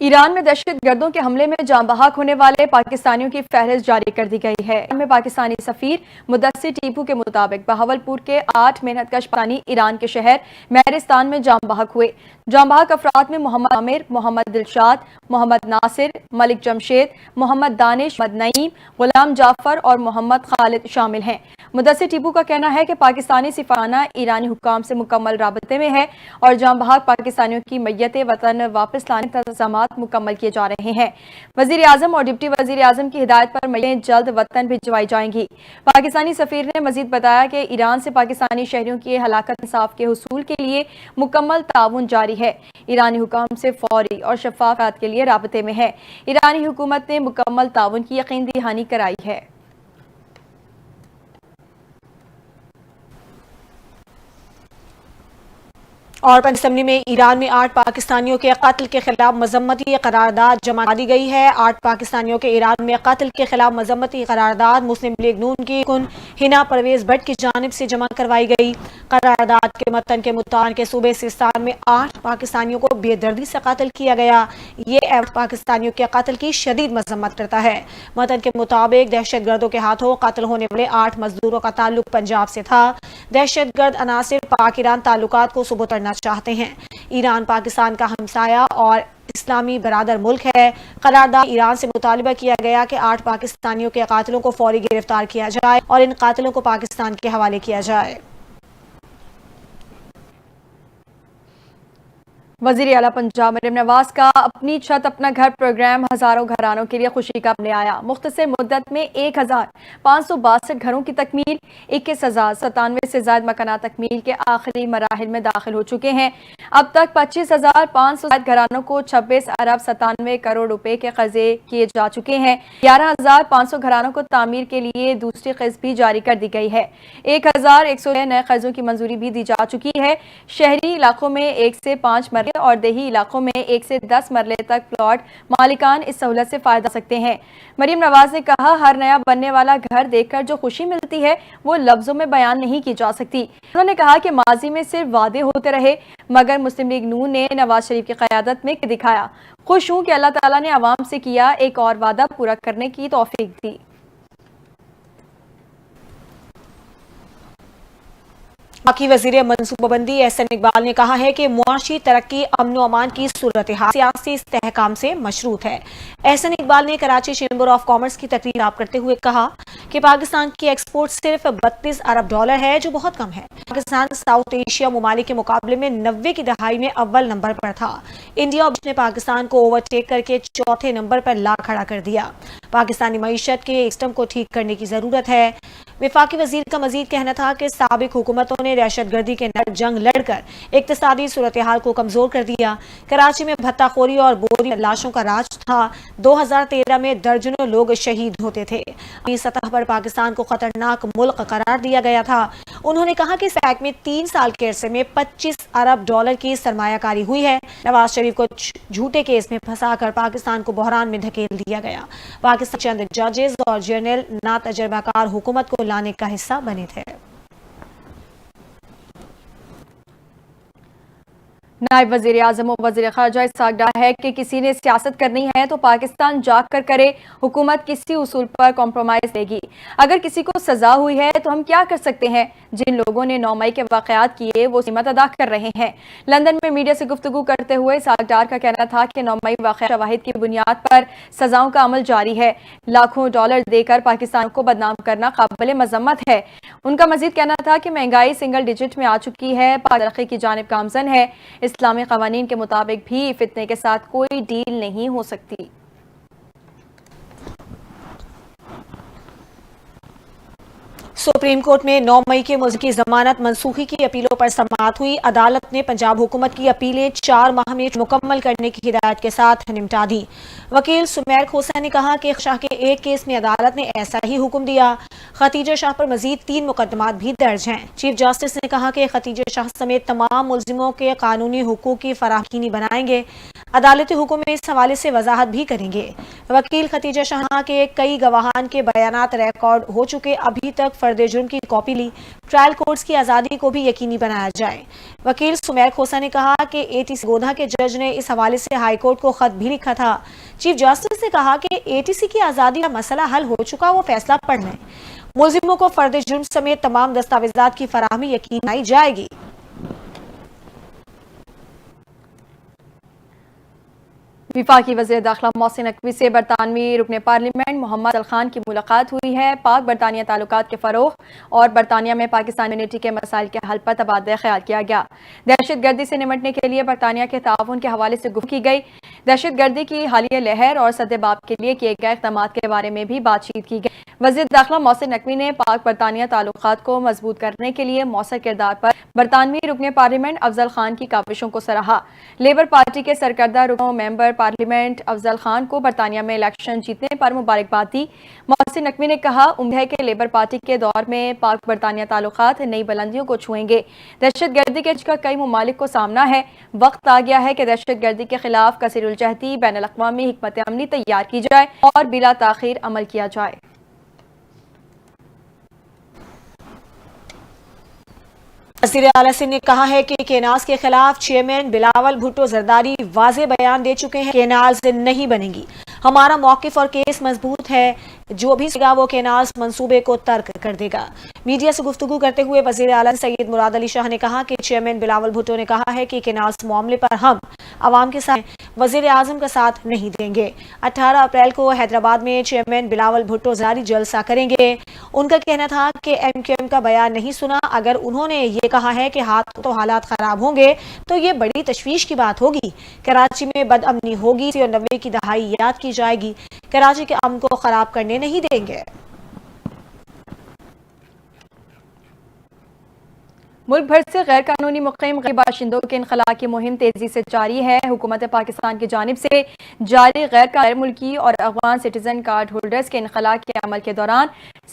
ایران میں دہشت گردوں کے حملے میں جاں بحق ہونے والے پاکستانیوں کی فہرست جاری کر دی گئی ہے۔ ایران میں پاکستانی سفیر مدثر ٹیپو کے مطابق بہاولپور کے 8 محنت کش پاکستانی ایران کے شہر مہرستان میں جاں بحق ہوئے۔ جاں بحق افراد میں محمد عامر، محمد دلشاد، محمد ناصر، ملک جمشید، محمد دانش، محمد نعیم، غلام جعفر اور محمد خالد شامل ہیں۔ مدثر ٹیپو کا کہنا ہے کہ پاکستانی سفارانہ ایرانی حکام سے مکمل رابطے میں ہے اور جاں بحق پاکستانیوں کی میت وطن واپس لانے کے انتظامات مکمل کیے جا رہے ہیں۔ وزیر اعظم اور ڈپٹی وزیر اعظم کی ہدایت پر میتیں جلد وطن بھجوائی جائیں گی۔ پاکستانی سفیر نے مزید بتایا کہ ایران سے پاکستانی شہریوں کی ہلاکت انصاف کے حصول کے لیے مکمل تعاون جاری ہے۔ ایرانی حکام سے فوری اور شفاف کے لیے رابطے میں ہے۔ ایرانی حکومت نے مکمل تعاون کی یقین دہانی کرائی ہے۔ اور اسمبلی میں ایران میں 8 پاکستانیوں کے قتل کے خلاف مذمتی قرارداد جمع کر دی گئی ہے۔ 8 پاکستانیوں کے ایران میں قتل کے خلاف مذمتی قرارداد مسلم لیگ نون کی کن ہنا پرویز بٹ کی جانب سے جمع کروائی گئی۔ قرارداد کے متن کے مطابق کے صوبے سیستان میں 8 پاکستانیوں کو بے دردی سے قتل کیا گیا۔ یہ ایکٹ پاکستانیوں کے قتل کی شدید مذمت کرتا ہے۔ متن کے مطابق دہشت گردوں کے ہاتھوں قتل ہونے والے 8 مزدوروں کا تعلق پنجاب سے تھا۔ دہشت گرد عناصر پاک ایران تعلقات کو ثبوت کرنا چاہتے ہیں۔ ایران پاکستان کا ہمسایہ اور اسلامی برادر ملک ہے۔ قرارداد ایران سے مطالبہ کیا گیا کہ 8 پاکستانیوں کے قاتلوں کو فوری گرفتار کیا جائے اور ان قاتلوں کو پاکستان کے حوالے کیا جائے۔ وزیر اعلیٰ پنجاب مریم نواز کا اپنی چھت اپنا گھر پروگرام ہزاروں گھرانوں کے لیے خوشی کا لے آیا۔ مختصر مدت میں 1562 گھروں کی تکمیل، 21,097 سے زائد مکانات تکمیل کے آخری مراحل میں داخل ہو چکے ہیں۔ اب تک 25,500 گھرانوں کو 26,97 کروڑ روپے کے قرضے کیے جا چکے ہیں۔ 11,500 گھرانوں کو تعمیر کے لیے دوسری قسط بھی جاری کر دی گئی ہے۔ 1,106 نئے قرضوں کی منظوری بھی دی جا چکی ہے۔ شہری علاقوں میں 1 سے 5 مرلے اور دیہی علاقوں میں 1 سے 10 مرلے تک پلاٹ مالکان اس سہولت سے فائدہ سکتے ہیں۔ مریم نواز نے کہا، ہر نیا بننے والا گھر دیکھ کر جو خوشی ملتی ہے وہ لفظوں میں بیان نہیں کی جا سکتی۔ انہوں نے کہا کہ ماضی میں صرف وعدے ہوتے رہے مگر مسلم لیگ نون نے نواز شریف کی قیادت میں دکھایا۔ خوش ہوں کہ اللہ تعالیٰ نے عوام سے کیا ایک اور وعدہ پورا کرنے کی توفیق دی۔ باقی وزیر منصوبہ بندی احسن اقبال نے کہا ہے کہ معاشی ترقی امن و امان کی صورتحال سیاسی استحکام سے مشروط ہے۔ احسن اقبال نے کراچی چیمبر آف کامرس کی تقریر آپ کرتے ہوئے کہا کہ پاکستان کی ایکسپورٹ صرف $32 ارب ہے جو بہت کم ہے۔ پاکستان ساؤتھ ایشیا ممالک کے مقابلے میں 90 کی دہائی میں اول نمبر پر تھا۔ انڈیا نے پاکستان کو اوورٹیک کر کے چوتھے نمبر پر لا کھڑا کر دیا۔ پاکستانی معیشت کے سسٹم کو ٹھیک کرنے کی ضرورت ہے۔ وفاقی وزیر کا مزید کہنا تھا کہ سابق حکومتوں نے دہشت گردی کے نام جنگ لڑ کر اقتصادی صورتحال کو کمزور کر دیا۔ کراچی میں بھتہ خوری اور بوری لاشوں کا راج تھا۔ 2013 میں درجنوں لوگ شہید ہوتے تھے۔ اپنی سطح پر پاکستان کو خطرناک ملک قرار دیا گیا تھا۔ انہوں نے کہا کہ سیک میں 3 سال کے عرصے میں $25 ارب کی سرمایہ کاری ہوئی ہے۔ نواز شریف کو جھوٹے کیس میں پھنسا کر پاکستان کو بحران میں دھکیل دیا گیا۔ پاکستان چند ججز اور جنرل نا تجربہ کار حکومت کو لانے کا حصہ بنے تھے۔ نائب وزیر اعظم و وزیر خارجہ اسحاق ڈار ہے کہ کسی نے سیاست کرنی ہے تو پاکستان جاگ کر کرے، حکومت کسی اصول پر کمپرومائز دے گی۔ اگر کسی کو سزا ہوئی ہے تو ہم کیا کر سکتے ہیں؟ جن لوگوں نے 9 مئی کے واقعات کیے وہ قیمت ادا کر رہے ہیں۔ لندن میں میڈیا سے گفتگو کرتے ہوئے اسحاق ڈار کا کہنا تھا کہ 9 مئی واقعات شواہد کی بنیاد پر سزاؤں کا عمل جاری ہے۔ لاکھوں ڈالر دے کر پاکستان کو بدنام کرنا قابل مذمت ہے۔ ان کا مزید کہنا تھا کہ مہنگائی سنگل ڈیجٹ میں آ چکی ہے، ترقی کی جانب گامزن ہے۔ اسلامی قوانین کے مطابق بھی فتنے کے ساتھ کوئی ڈیل نہیں ہو سکتی۔ سپریم کورٹ میں 9 مئی کے ملزم کی ضمانت منسوخی کی اپیلوں پر سماعت ہوئی۔ عدالت نے پنجاب حکومت کی اپیلیں 4 ماہ میں مکمل کرنے کی ہدایت کے ساتھ نمٹا دی۔ وکیل سمیر کھوسہ نے کہا کہ شاہ کے ایک کیس میں عدالت نے ایسا ہی حکم دیا۔ ختیجہ شاہ پر مزید 3 مقدمات بھی درج ہیں۔ چیف جسٹس نے کہا کہ ختیجہ شاہ سمیت تمام ملزموں کے قانونی حقوق کی فراہمی بنائیں گے۔ عدالتی حکم میں اس حوالے سے وضاحت بھی کریں گے۔ وکیل ختیجہ شاہ کے کئی گواہان کے بیانات ریکارڈ ہو چکے، ابھی تک فرد جرم کی کاپی لی، ٹرائل کورٹس کی آزادی کو بھی یقینی بنایا جائے۔ وکیل سمیر کھوسا نے کہا کہ اے ٹی سی گودھا کے جج نے اس حوالے سے ہائی کورٹ کو خط بھی لکھا تھا۔ چیف جسٹس نے کہا کہ اے ٹی سی کی آزادی کا مسئلہ حل ہو چکا، وہ فیصلہ پڑھ لیں۔ ملزموں کو فرد جرم سمیت تمام دستاویزات کی فراہمی یقینی بنائی جائے گی۔ وفاقی وزیر داخلہ محسن نقوی سے برطانوی رکن پارلیمنٹ محمد افضل خان کی ملاقات ہوئی ہے۔ پاک برطانیہ تعلقات کے فروغ اور برطانیہ میں پاکستان کمیونٹی کے مسائل کے حل پر تبادلہ خیال کیا گیا۔ دہشت گردی سے نمٹنے کے لیے برطانیہ کے تعاون کے حوالے سے گفتگو کی گئی۔ دہشت گردی کی حالیہ لہر اور سد باب کے لیے کیے گئے اقدامات کے بارے میں بھی بات چیت کی گئی۔ وزیر داخلہ محسن نقوی نے پاک برطانیہ تعلقات کو مضبوط کرنے کے لیے مؤثر کردار پر برطانوی رکن پارلیمنٹ افضل خان کی کاوشوں کو سراہا۔ لیبر پارٹی کے سرکردہ رکن ممبر پارلیمنٹ افضل خان کو برطانیہ میں الیکشن جیتنے پر مبارکباد دی۔ محسن نقوی نے کہا، امید ہے کہ لیبر پارٹی کے دور میں پاک برطانیہ تعلقات نئی بلندیوں کو چھوئیں گے۔ دہشت گردی کے کا کئی ممالک کو سامنا ہے، وقت آ گیا ہے کہ دہشت گردی کے خلاف کثیر الجہتی بین الاقوامی حکمت عملی تیار کی جائے اور بلا تاخیر عمل کیا جائے۔ وزیر اعلیٰ سندھ نے کہا ہے کہ کیناز کے خلاف چیئرمین بلاول بھٹو زرداری واضح بیان دے چکے ہیں۔ کیناز نہیں بنے گی، ہمارا موقف اور کیس مضبوط ہے، جو بھی سگا وہ کیناز منصوبے کو ترک کر دے گا۔ میڈیا سے گفتگو کرتے ہوئے وزیر اعلیٰ سید مراد علی شاہ نے کہا کہ چیئرمین بلاول بھٹو نے کہا ہے کہ کیناز معاملے پر ہم عوام کے ساتھ وزیر اعظم کا ساتھ نہیں دیں گے۔ 18 اپریل کو حیدرآباد میں چیئرمین بلاول بھٹو زرداری جلسہ کریں گے۔ ان کا کہنا تھا کہ ایم کیو ایم کا بیان نہیں سنا، اگر انہوں نے یہ کہا ہے کہ تو حالات خراب ہوں گے تو یہ بڑی تشویش کی بات ہوگی۔ کراچی میں بد امنی ہوگی اور 90 کی دہائی یاد کی جائے گی، کراچی کے امن کو خراب کرنے نہیں دیں گے۔ ملک بھر سے غیر قانونی مقیم غیر باشندوں کے انخلاء کی مہم تیزی سے جاری ہے۔ حکومت پاکستان کی جانب سے جاری غیر ملکی اور افغان سٹیزن کارڈ ہولڈرز کے انخلاء کے عمل کے دوران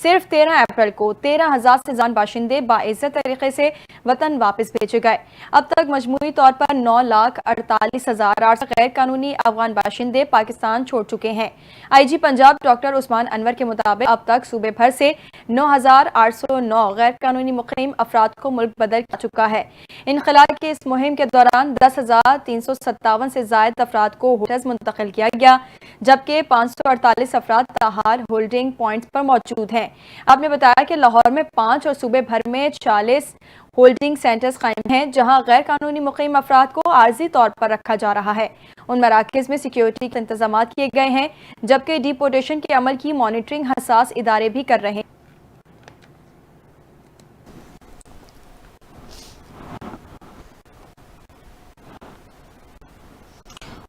صرف 13 اپریل کو 13,000 سے زیادہ باشندے باعزت طریقے سے وطن واپس بھیجے گئے۔ اب تک مجموعی طور پر 9,48,800 غیر قانونی افغان باشندے پاکستان چھوڑ چکے ہیں۔ آئی جی پنجاب ڈاکٹر عثمان انور کے مطابق اب تک صوبے بھر سے 9,809 غیر قانونی مقیم افراد کو ملک بدر کیا چکا ہے۔ انخلاء کی اس مہم کے دوران 10,357 سے زائد افراد کو ہولڈرز منتقل کیا گیا، جبکہ 548 افراد تاحال ہولڈنگ پوائنٹس پر موجود ہیں۔ آپ نے بتایا کہ لاہور میں 5 اور صوبے بھر میں 40 ہولڈنگ سینٹرز قائم ہیں، جہاں غیر قانونی مقیم افراد کو عارضی طور پر رکھا جا رہا ہے۔ ان مراکز میں سیکیورٹی کے انتظامات کیے گئے ہیں، جبکہ ڈیپورٹیشن کے عمل کی مانیٹرنگ حساس ادارے بھی کر رہے ہیں۔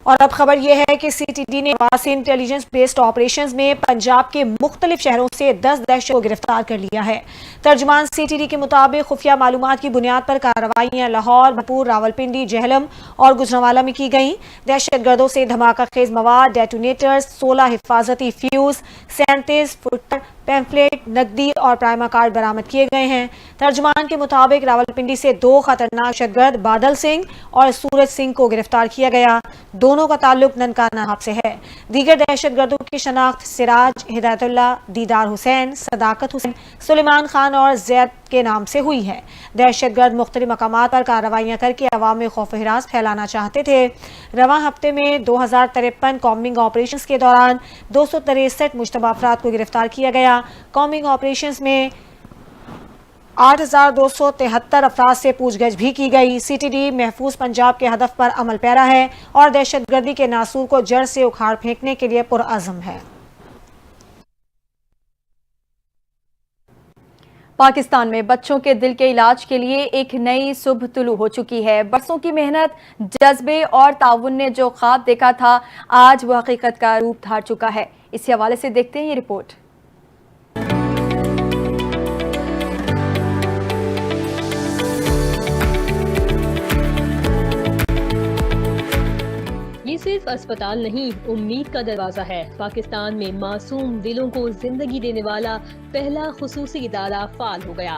اور اب خبر یہ ہے کہ سی ٹی ڈی نے واسی انٹیلیجنس بیسڈ آپریشنز میں پنجاب کے مختلف شہروں سے 10 دہشت کو گرفتار کر لیا ہے۔ ترجمان سی ٹی ڈی کے مطابق خفیہ معلومات کی بنیاد پر کارروائیاں لاہور، بھرپور، راولپنڈی، جہلم اور گجرانوالہ میں کی گئیں۔ دہشت گردوں سے دھماکہ خیز مواد، ڈیٹونیٹرز، 16 حفاظتی فیوز، 37 فٹر، پیمفلیٹ، نقدی اور پرائما کارڈ برآمد کیے گئے ہیں۔ ترجمان کے مطابق راولپنڈی سے 2 خطرناک دہشت گرد بادل سنگھ اور سورج سنگھ کو گرفتار کیا گیا۔ دونوں کا تعلق ننکانہ ہب سے ہے۔ دیگر دہشت گردوں کی شناخت سراج، ہدایت اللہ، دیدار حسین، صداقت حسین، سلیمان خان اور زید کے نام سے ہوئی ہے۔ دہشت گرد مختلف مقامات پر کارروائیاں کر کے عوام میں خوف و ہراس پھیلانا چاہتے تھے۔ رواں ہفتے میں 2053 کامبنگ آپریشنز کے دوران 263 مشتبہ افراد کو گرفتار کیا گیا۔ کامبنگ آپریشنز میں 8,273 افراد سے پوچھ گچھ بھی کی گئی۔ سی ٹی ڈی محفوظ پنجاب کے ہدف پر عمل پیرا ہے اور دہشت گردی کے ناسور کو جڑ سے اکھاڑ پھینکنے کے لیے پرعزم ہے۔ پاکستان میں بچوں کے دل کے علاج کے لیے ایک نئی صبح طلوع ہو چکی ہے۔ برسوں کی محنت، جذبے اور تعاون نے جو خواب دیکھا تھا، آج وہ حقیقت کا روپ دھار چکا ہے۔ اسی حوالے سے دیکھتے ہیں یہ رپورٹ۔ یہ صرف اسپتال نہیں، امید کا دروازہ ہے۔ پاکستان میں معصوم دلوں کو زندگی دینے والا پہلا خصوصی ادارہ فعال ہو گیا۔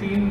3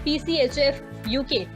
PCHF UK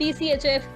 PCHF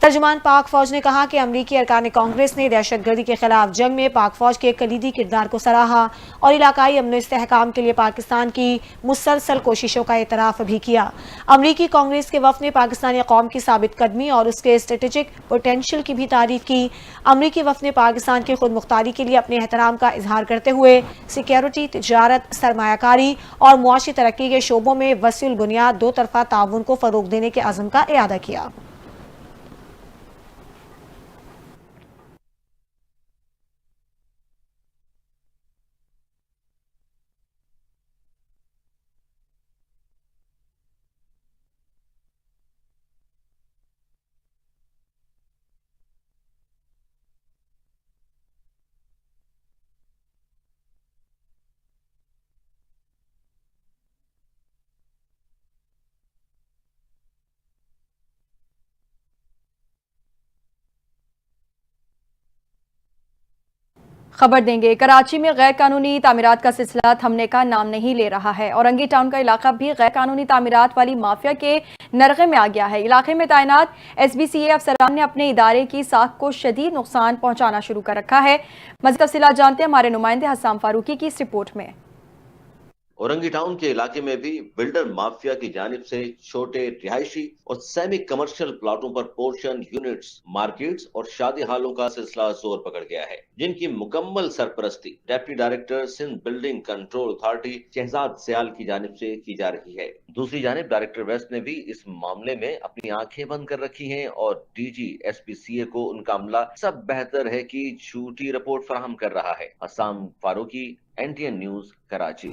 ترجمان پاک فوج نے کہا کہ امریکی ارکان کانگریس نے دہشت گردی کے خلاف جنگ میں پاک فوج کے کلیدی کردار کو سراہا اور علاقائی امن و استحکام کے لیے پاکستان کی مسلسل کوششوں کا اعتراف بھی کیا۔ امریکی کانگریس کے وفد نے پاکستانی قوم کی ثابت قدمی اور اس کے اسٹریٹجک پوٹینشل کی بھی تعریف کی۔ امریکی وفد نے پاکستان کی خود مختاری کے لیے اپنے احترام کا اظہار کرتے ہوئے سیکیورٹی، تجارت، سرمایہ کاری اور معاشی ترقی کے شعبوں میں وسیع البنیاد دو طرفہ تعاون کو فروغ دینے کے عزم کا اعادہ کیا۔ خبر دیں گے، کراچی میں غیر قانونی تعمیرات کا سلسلہ تھمنے کا نام نہیں لے رہا ہے۔ اورنگی ٹاؤن کا علاقہ بھی غیر قانونی تعمیرات والی مافیا کے نرغے میں آ گیا ہے۔ علاقے میں تعینات ایس بی سی اے افسران نے اپنے ادارے کی ساکھ کو شدید نقصان پہنچانا شروع کر رکھا ہے۔ مزید تفصیلات جانتے ہیں ہمارے نمائندے حسام فاروقی کی اس رپورٹ میں۔ اورنگی ٹاؤن کے علاقے میں بھی بلڈر مافیا کی جانب سے چھوٹے رہائشی اور سیمی کمرشل پلاٹوں پر پورشن یونٹس، مارکیٹس اور شادی ہالوں کا سلسلہ زور پکڑ گیا ہے، جن کی مکمل سرپرستی deputy director Sindh building control authority Shahzad Sial کی جانب سے کی جا رہی ہے۔ دوسری جانب ڈائریکٹر ویسٹ نے بھی اس معاملے میں اپنی آنکھیں بند کر رکھی ہیں اور ڈی جی ایس پی سی اے کو ان کا عملہ سب بہتر ہے کی جھوٹی رپورٹ فراہم کر رہا ہے۔ Husam Farooqui, NTN news, Karachi.